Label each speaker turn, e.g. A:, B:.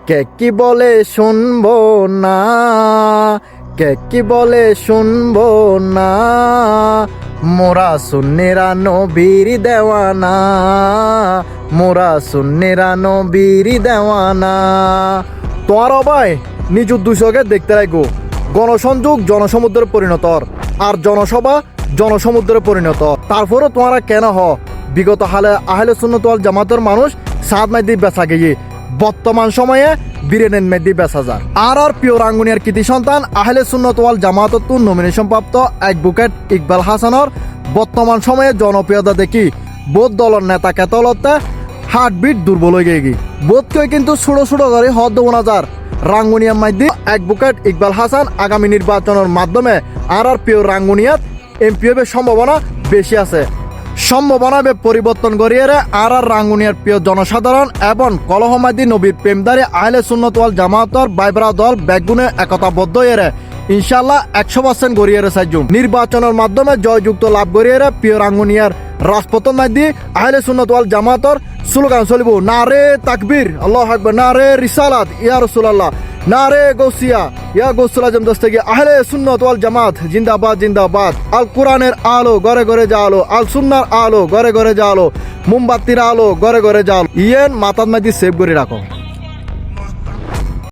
A: কে কি বলে শুনবো না, কে কি বলে শুনবো না, মোরা সুন্নিরা নবীর দেওয়ানা, মোরা সুন্নিরা নবীর দেওয়ানা। তোমার ভাই নিজ উদ্দেশ্যকে দেখতে লাগো, গণসংযোগ জনসমুদ্রে পরিণতর, আর জনসভা জনসমুদ্রে পরিণত। তারপরও তোমরা কেন বিগত হালে আহলে সুন্নাত ওয়াল জামাতের মানুষ সাত মাইদি বেচা গিয়ে বর্তমান সময়ে বিরেনের মেদি বেচা যায়। আর প্রিয় রাঙ্গুনিয়ার কৃতি সন্তান আহলে সুন্নাত ওয়াল জামাতত নমিনেশন প্রাপ্ত অ্যাডভোকেট ইকবাল হাসানের বর্তমান সময়ে জনপ্রিয়তা দেখি বোধ দলের নেতা কেতলতে হার্টবিট দুর্বল হয়ে গিয়ে বোধকে কিন্তু ছোট ছোট করে দেওয়া যার রাঙ্গুনিয়ার মাধ্যমে অ্যাডভোকেট ইকবাল হাসান আগামী নির্বাচনের মাধ্যমে আর প্রিয় রাঙ্গুনিয়াত এমপি হবে সম্ভাবনা বেশি আছে। সম্ভাবনা পরিবর্তন করিয়ে আর রাঙ্গুনিয়ার প্রিয় জনসাধারণ এবং কলহমাদি নবীর প্রেমদারি আহলে সুন্নাত ওয়াল জামাতর বাইবরা দল ব্যাগুনে একতাবদ্ধ এরে ইনশাল্লাহ 100% গড়িয়ে সাহায্য নির্বাচনের মাধ্যমে জয়যুক্ত লাভ করিয়ে প্রিয় রাঙ্গুনিয়ার রাজপথন মাধ্যমে আহলে সুন্নাত ওয়াল জামাতর স্লোগান চলিব নারে তাকবীর আল্লাহু আকবার, নারে রিসালাত ইয়া রাসূলুল্লাহ, নারে গৌসিয়া ইয়া গৌসুল আজম দস্তগি, আহলে সুন্নাত ওয়াল জামাত জিন্দাবাদ জিন্দাবাদ। আল কোরআনের আলো ঘরে ঘরে জালো, আল সুন্নার আলো ঘরে ঘরে জালো, মোমবাতির আলো ঘরে ঘরে জালো। ইয়েন মাতার মাঝে সেভ করে রাখো।